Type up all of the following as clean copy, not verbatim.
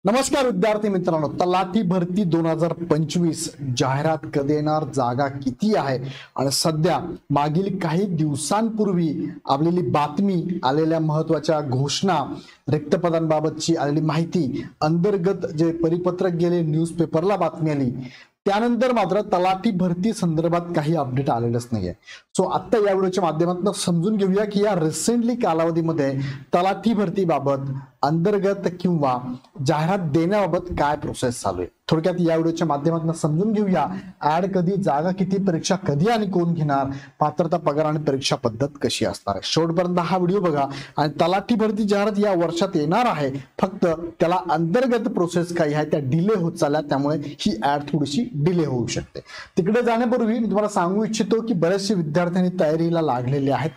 नमस्कार विद्यार्थी मित्रांनो, तलाठी भरती 2025 जाहिरात कधी येणार, जागा किती आहे आणि सध्या मागील काही दिवसांपूर्वी आलेली बातमी, आलेल्या महत्त्वाच्या घोषणा, रिक्त पदांबाबतची आलेली माहिती, अंतर्गत जे परिपत्रक गेले, न्यूजपेपरला बातमी आली, त्यानंतर मात्र तलाठी भरती संदर्भात काही अपडेट आलेलंच नाहीये. सो आता या व्हिडिओच्या माध्यमातून समजून घेऊया की या रिसेंटली कालावधीमध्ये तलाठी भरतीबाबत अंतर्गत किंवा जाहिरात देण्याबाबत काय प्रोसेस चालू आहे. थोडक्यात या व्हिडिओच्या माध्यमातून समजून घेऊया ऍड कधी, जागा किती, परीक्षा कधी आणि कोण घेणार, पात्रता, पगार आणि परीक्षा पद्धत कशी असणार आहे. शेवटपर्यंत हा व्हिडिओ बघा. आणि तलाठी भरती जाहिरात या वर्षात येणार आहे, फक्त त्याला अंतर्गत प्रोसेस काही आहे त्या डिले होत चालल्या, त्यामुळे ही ऍड थोडीशी डिले होऊ शकते. तिकडे जाण्यापूर्वी मी तुम्हाला सांगू इच्छितो की बरेचसे विद्यार्थ्यांनी तयारीला लागलेले आहेत.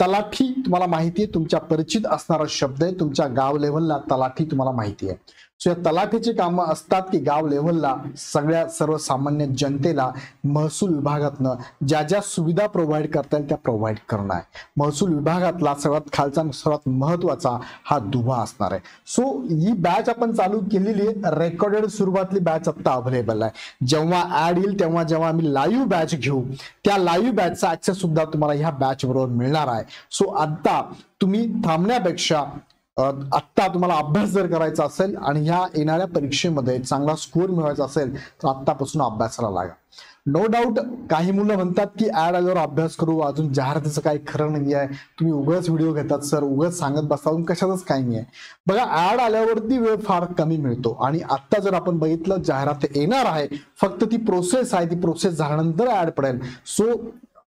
तलाठी तुम्हाला माहिती आहे, तुमच्या परिचित असणारा शब्द आहे. तुमच्या गाव लेव्हलला तलाठी तुम्हाला माहिती आहे. सो या तलाठीची कामं असतात की गाव लेव्हलला सगळ्या सर्वसामान्य जनतेला महसूल विभागातनं ज्या ज्या सुविधा प्रोव्हाइड करता येईल त्या प्रोव्हाइड करणं आहे. महसूल विभागातला सर्वात खालचा, सर्वात महत्वाचा हा दुवा असणार आहे. सो ही बॅच आपण चालू केलेली आहे. रेकॉर्डेड स्वरूपातली बॅच आता अवेलेबल आहे. जेव्हा ऍड येईल तेव्हा जेव्हा आम्ही लाईव्ह बॅच घेऊ, त्या लाईव्ह बॅचचा ऍक्सेस सुद्धा तुम्हाला ह्या बॅच बरोबर मिळणार आहे. सो आता तुम्ही थांबण्यापेक्षा आत्ता तुम्हाला अभ्यास जर करायचा असेल आणि ह्या येणाऱ्या परीक्षेमध्ये चांगला स्कोर मिळवायचा असेल तर आत्तापासून अभ्यासाला लागा. नो डाऊट काही मुलं म्हणतात की ऍड आल्यावर अभ्यास करू, अजून जाहिरातीचं काही खरं नाही आहे, तुम्ही उगाच व्हिडिओ घेतात सर, उगाच सांगत बसता, कशातच काही नाही आहे. बघा, ऍड आल्यावरती वेळ फार कमी मिळतो आणि आत्ता जर आपण बघितलं जाहिरात येणार आहे, फक्त ती प्रोसेस आहे, ती प्रोसेस झाल्यानंतर ऍड पडेल. सो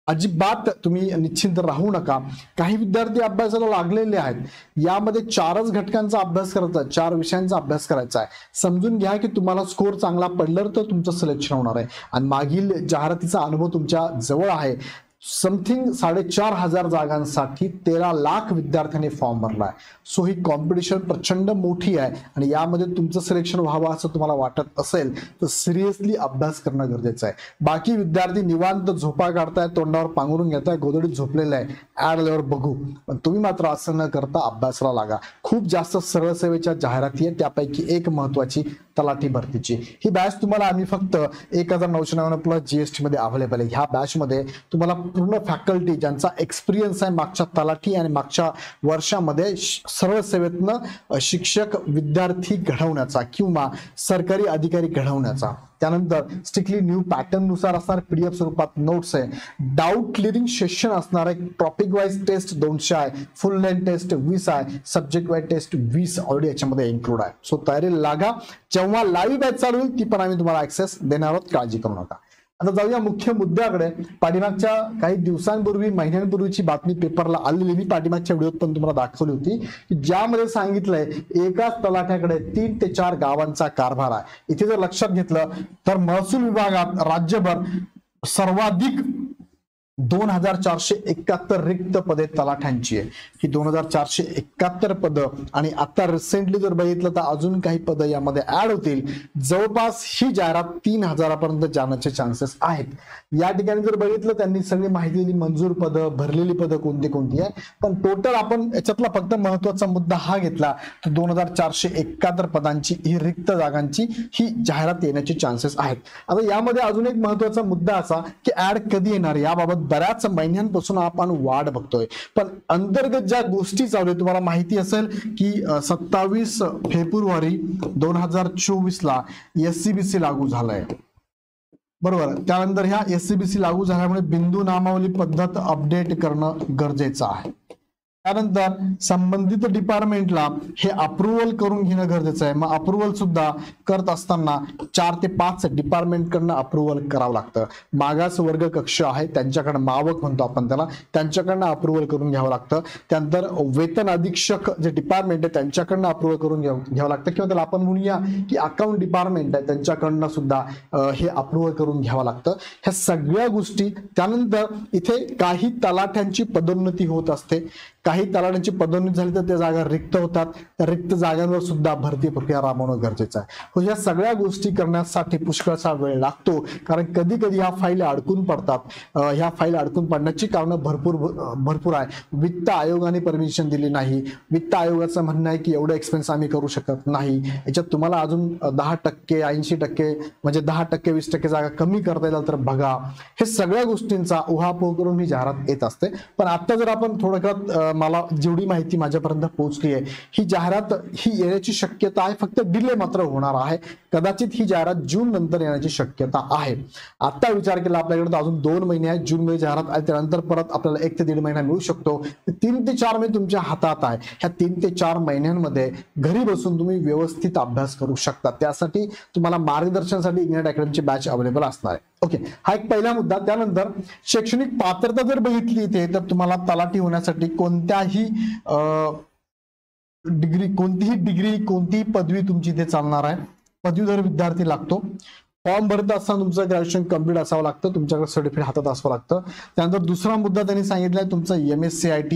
अजिबात तुम्ही निश्चिंत राहू नका. काही विद्यार्थी अभ्यासाला लागलेले आहेत. यामध्ये 4च घटकांचा अभ्यास करायचा आहे, 4 विषयांचा अभ्यास करायचा आहे. समजून घ्या की तुम्हाला स्कोर चांगला पडला तर तुमचं सिलेक्शन होणार आहे. आणि मागील जाहिरातीचा अनुभव तुमच्या जवळ आहे. समथिंग 4,500 जागांसाठी 13 लाख विद्यार्थ्यांनी फॉर्म भरलाय. सो ही कॉम्पिटिशन प्रचंड मोठी आहे आणि यामध्ये तुमचं सिलेक्शन व्हावं असं तुम्हाला वाटत असेल तर सिरियसली अभ्यास करणं गरजेचं आहे. बाकी विद्यार्थी निवांत झोपा काढताय, तोंडावर पांघरून घेताय, गोधडीत झोपलेलं आहे, ऍड आल्यावर बघू, पण तुम्ही मात्र असं न करता अभ्यासाला लागा. खूप जास्त सरळ सेवेच्या जाहिराती आहेत, त्यापैकी एक महत्वाची तलाठी भरतीची. ही बॅच तुम्हाला आम्ही फक्त 1,999 प्लस जीएसटी मध्ये अवेलेबल आहे. ह्या बॅच मध्ये तुम्हाला पूर्ण फॅकल्टी ज्यांचा एक्सपिरियन्स आहे मागच्या तलाठी आणि मागच्या वर्षामध्ये सरळ सेवेतनं शिक्षक विद्यार्थी घडवण्याचा किंवा सरकारी अधिकारी घडवण्याचा, त्यानंतर स्ट्रिक्टली न्यू पॅटर्न नुसार असणार, पीडीएफ स्वरूपात नोट्स आहे, डाऊट क्लिअरिंग सेशन असणार आहे, टॉपिक वाईज टेस्ट 200 आहे, फुल लेंथ टेस्ट 20 आहे, सब्जेक्ट वाईज टेस्ट 20 ऑलरेडी याच्यामध्ये इन्क्लूड आहे. सो तयारी लागा. जेव्हा लाईव्ह बॅच चालू होईल ती पण आम्ही तुम्हाला ऍक्सेस देणार आहोत, काळजी करू नका. आता जाऊया मुख्य मुद्द्याकडे. पाठीमागच्या काही दिवसांपूर्वी, महिन्यांपूर्वीची बातमी पेपरला आलेली, मी पाठीमागच्या व्हिडिओत पण तुम्हाला दाखवली होती, की ज्यामध्ये सांगितलंय एकाच तलाठ्याकडे 3 ते 4 गावांचा कारभार आहे. इथे जर लक्षात घेतलं तर महसूल विभागात राज्यभर सर्वाधिक 2,471 रिक्त पदे तलाठ्यांची आहे. ही 2,471 पदं आणि आता रिसेंटली जर बघितलं तर अजून काही पदं यामध्ये ऍड होतील. जवळपास ही जाहिरात 3,000 पर्यंत जाण्याचे चान्सेस आहेत. या ठिकाणी जर बघितलं त्यांनी सगळी माहिती दिली, मंजूर पदं, भरलेली पदं कोणती कोणती आहे. पण टोटल आपण याच्यातला फक्त महत्वाचा मुद्दा हा घेतला तर 2,471 पदांची, ही रिक्त जागांची ही जाहिरात येण्याचे चान्सेस आहेत. आता यामध्ये अजून एक महत्वाचा मुद्दा असा की ऍड कधी येणार, याबाबत बऱ्याच महिन्यांपासून आपण वाट बघतोय. पण अंतर्गत ज्या गोष्टी चालू आहेत, तुम्हाला माहिती असेल की 27 फेब्रुवारी 2024 ला SCBC लागू झालाय, बरोबर. त्यानंतर ह्या SCBC लागू झाल्यामुळे बिंदू नामावली पद्धत अपडेट करणं गरजेचं आहे. त्यानंतर संबंधित डिपार्टमेंटला हे अप्रुव्हल करून घेणं गरजेचं आहे. मग अप्रुव्हल सुद्धा करत असताना 4 ते 5 डिपार्टमेंट कडनं अप्रुव्हल करावं लागतं. मागास वर्ग कक्ष आहे त्यांच्याकडे, मावक म्हणतो आपण त्याला, त्यांच्याकडनं अप्रुव्हल करून घ्यावं लागतं. त्यानंतर वेतन अधीक्षक जे डिपार्टमेंट आहे त्यांच्याकडनं अप्रुव्हल करून घ्यावं लागतं, किंवा त्याला आपण म्हणूया की अकाउंट डिपार्टमेंट आहे त्यांच्याकडनं सुद्धा हे अप्रुव्हल करून घ्यावं लागतं. ह्या सगळ्या गोष्टी. त्यानंतर इथे काही तलाठ्यांची पदोन्नती होत असते, काही तलाठ्यांची पदोन्नती झाली तर त्या जागा रिक्त होतात, त्या रिक्त जागांवर सुद्धा भरती प्रक्रिया राबवणं गरजेचं आहे. या सगळ्या गोष्टी करण्यासाठी पुष्कळसा वेळ लागतो, कारण कधी कधी ह्या फाईल अडकून पडतात. ह्या फाईल अडकून पडण्याची कारणं भरपूर आहे. वित्त आयोगाने परमिशन दिली नाही, वित्त आयोगाचं म्हणणं आहे की एवढं एक्सपेन्स आम्ही करू शकत नाही, याच्यात तुम्हाला अजून 10%, 80% म्हणजे 10%, 20% जागा कमी करता येईल तर बघा. हे सगळ्या गोष्टींचा उहापोह करून ही जाहिरात येत असते. पण आता जर आपण थोडक्यात मला जेवढी माहिती माझ्यापर्यंत पोहोचली आहे, ही जाहिरात ही येण्याची शक्यता आहे, फक्त डिले मात्र होणार आहे. कदाचित ही जाहिरात जून नंतर येण्याची शक्यता आहे. आता विचार केला आपल्याकडे तर अजून 2 महिने आहेत. जून मध्ये जाहिरात आहे, त्यानंतर परत आपल्याला 1 ते 1.5 महिना मिळू शकतो. 3 ते 4 महिने तुमच्या हातात आहे. ह्या 3 ते 4 महिन्यांमध्ये घरी बसून तुम्ही व्यवस्थित अभ्यास करू शकता. त्यासाठी तुम्हाला मार्गदर्शनासाठी इग्नाइट अकॅडमीची बॅच अवेलेबल असणार आहे. ओके, हा एक पहिला मुद्दा. त्यानंतर शैक्षणिक पात्रता जर बघितली इथे तर तुम्हाला तलाठी होण्यासाठी कोणतीही डिग्री कोणतीही पदवी तुमची इथे चालणार आहे. पदवीधर विद्यार्थी लागतो. फॉर्म भरत असताना तुमचं ग्रॅज्युएशन कंप्लीट असावं लागतं, तुमच्याकडे सर्टिफिकेट हातात असावं लागतं. त्यानंतर दुसरा मुद्दा त्यांनी सांगितलाय तुमचं MSCIT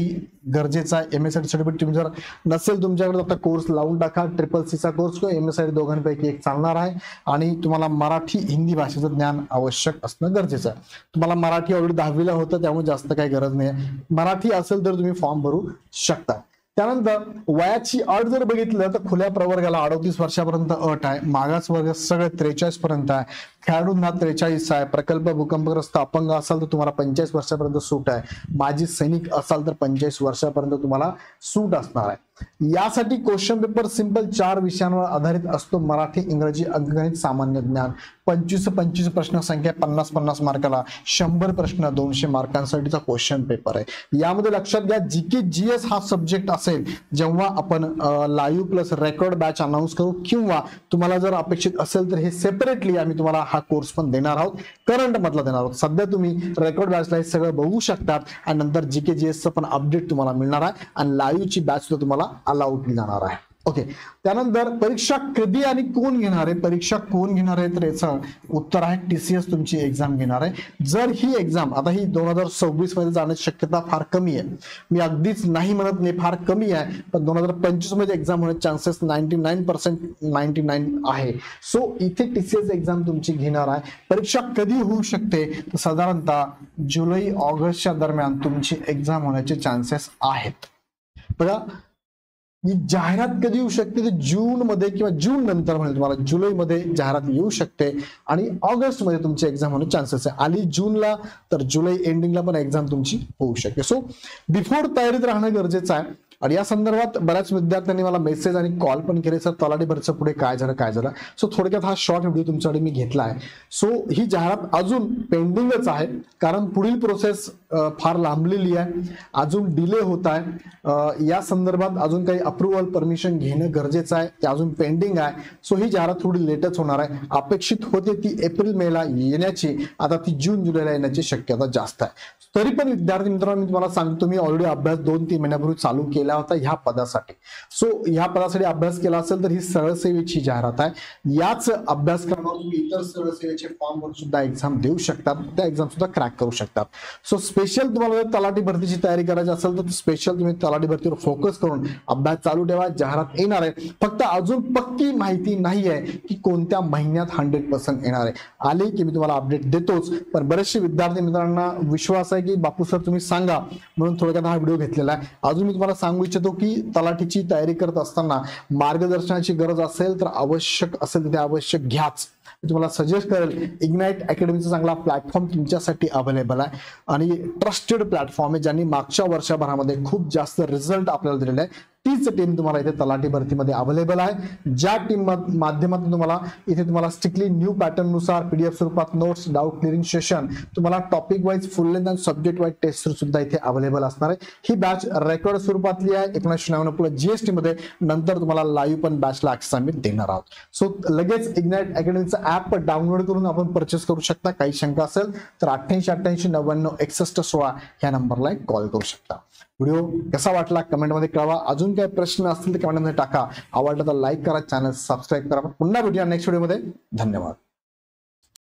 गरजेचा आहे. MSCIT सर्टिफिकेट तुम्ही जर नसेल तुमच्याकडे आता कोर्स लावून टाका. CCC कोर्स किंवा MSCIT दोघांपैकी एक चालणार आहे. आणि तुम्हाला मराठी हिंदी भाषेचं ज्ञान आवश्यक असणं गरजेचं आहे. तुम्हाला मराठी ऑलरेडी 10वीला होतं, त्यामुळे जास्त काही गरज नाही. मराठी असेल तर तुम्ही फॉर्म भरू शकता. त्यानंतर वयाची अट जर बघितलं तर खुल्या प्रवर्गाला 38 वर्षापर्यंत अट आहे. मागास वर्ग सगळे 43 पर्यंत आहे. खेळाडूंना 43 आहे. प्रकल्प भूकंपग्रस्त अपंग असाल तर तुम्हाला 45 वर्षापर्यंत सूट आहे. माजी सैनिक असाल तर 45 वर्षापर्यंत तुम्हाला सूट असणार आहे. यासाठी क्वेश्चन पेपर सिंपल 4 विषयांवर आधारित असतो. मराठी, इंग्रजी, अंकगणित, सामान्य ज्ञान. 25 प्रश्न संख्या 50 मार्काला. 100 प्रश्न 200 मार्कांसाठीचा क्वेश्चन पेपर आहे. यामध्ये लक्षात घ्या GK GS हा सब्जेक्ट असेल जेव्हा आपण live plus record batch announce करू, किंवा तुम्हाला जर अपेक्षित असेल तर हे सेपरेटली आम्ही तुम्हाला हा कोर्स पण देणार आहोत, करंट मधला देणार आहोत. सध्या तुम्ही रेकॉर्ड बॅचला हे सगळं बघू शकतात आणि नंतर GK GS चं पण अपडेट तुम्हाला मिळणार आहे आणि लाईव्हची बॅच सुद्धा तुम्हाला अलाउड केली जाणार आहे. ओके, त्यानंतर परीक्षा कधी आणि कोण घेणार आहे, परीक्षा कोण घेणार आहे तर याचं उत्तर आहे TCS तुमची एक्झाम घेणार आहे. जर ही एक्झाम आता ही 2026 मध्ये जाण्याची शक्यता फार कमी आहे. मी अगदीच नाही म्हणत नाही, फार कमी आहे, पण 2025 मध्ये एक्झाम होण्याचे चान्सेस 99% आहे. सो इथे TCS एक्झाम तुमची घेणार आहे. परीक्षा कधी होऊ शकते तर साधारणतः जुलै ऑगस्टच्या दरम्यान तुमची एक्झाम होण्याचे चान्सेस आहेत. बघा, ही जाहिरात कधी येऊ शकते तर जून मध्ये किंवा जून नंतर म्हणजे तुम्हाला जुलैमध्ये जाहिरात येऊ शकते आणि ऑगस्ट मध्ये तुमची एक्झाम होण्याचे चान्सेस आहे. आली जूनला तर जुलै एंडिंगला पण एक्झाम तुमची होऊ शकते. सो बिफोर तयारीत राहणं गरजेचं आहे. आणि या संदर्भात बऱ्याच विद्यार्थ्यांनी मला मेसेज आणि कॉल पण केले, सर तलाठी भरतीचं पुढे काय झालं. सो थोडक्यात हा शॉर्ट व्हिडिओ तुमच्याकडे मी घेतला आहे. सो ही जाहिरात अजून पेंडिंगच आहे, कारण पुढील प्रोसेस फार लांबलेली आहे, अजून डिले होत आहे. या संदर्भात अजून काही अप्रुव्हल परमिशन घेणं गरजेचं आहे, ते अजून पेंडिंग आहे. सो ही जाहिरात थोडी लेटच होणार आहे. अपेक्षित होते ती एप्रिल मेला येण्याची, आता ती जून जुलैला येण्याची शक्यता जास्त आहे. तरी पण विद्यार्थी मित्रांनो, मी तुम्हाला सांगतो, मी ऑलरेडी अभ्यास 2-3 महिन्यापूर्वी चालू केला होता ह्या पदासाठी. सो ह्या पदासाठी अभ्यास केला असेल तर ही सरळ सेवेची जाहिरात आहे. याच अभ्यासक्रमावर तुम्ही इतर सरळ सेवेचे फॉर्मवर सुद्धा एक्झाम देऊ शकतात, त्या एक्झाम सुद्धा क्रॅक करू शकतात. सो स्पेशल तुम्हाला जर तलाठी भरतीची तयारी करायची असेल तर स्पेशल तुम्ही तलाठी भरतीवर फोकस करून अभ्यास चालू ठेवा. जाहिरात येणार आहे, फक्त अजून पक्की माहिती नाही आहे की कोणत्या महिन्यात 100% येणार आहे. आले की मी तुम्हाला अपडेट देतोच, पण बरेचसे विद्यार्थी मित्रांना विश्वास आहे की बापू सर तुम्ही सांगा, म्हणून थोडक्यात हा व्हिडिओ घेतलेला आहे. अजून मी तुम्हाला सांगू इच्छितो की तलाठीची तयारी करत असताना मार्गदर्शनाची गरज असेल तर आवश्यक असेल तिथे आवश्यक घ्याच. तुम्हाला सजेस्ट करेल, इग्नाइट अकॅडमीचा चांगला प्लॅटफॉर्म तुमच्यासाठी अवेलेबल आहे आणि ट्रस्टेड प्लॅटफॉर्म आहे, ज्यांनी मागच्या वर्षभरामध्ये खूप जास्त रिझल्ट आपल्याला दिलेला आहे. तीच टीम तुम्हाला इथे तलाठी भरतीमध्ये अवेलेबल आहे, ज्या टीम माध्यमातून तुम्हाला स्ट्रिक्टली न्यू पॅटर्न नुसार PDF स्वरूपात नोट्स, डाऊट क्लिअरिंग सेशन, तुम्हाला टॉपिक वाईज फुल लेंथ आणि सब्जेक्ट वाईज टेस्ट सुद्धा इथे अवेलेबल असणार आहे. ही बॅच रेकॉर्ड स्वरूपातली आहे. 1999 GST मध्ये, नंतर तुम्हाला लाईव्ह पण बॅचला ऍक्सेस आम्ही देणार आहोत. सो लगेच इग्नाइट अकॅडमीचं ऍप डाउनलोड करून आपण परचेस करू शकता. काही शंका असेल तर 8888 99 61 16 ह्या नंबरला कॉल करू शकता. व्हिडिओ कसा वाटला कमेंटमध्ये कळवा. अजून काही प्रश्न असतील तर कमेंटमध्ये टाका. आवडलं तर लाईक करा, चॅनल सबस्क्राईब करा. पुन्हा भेटूया नेक्स्ट व्हिडिओमध्ये. धन्यवाद.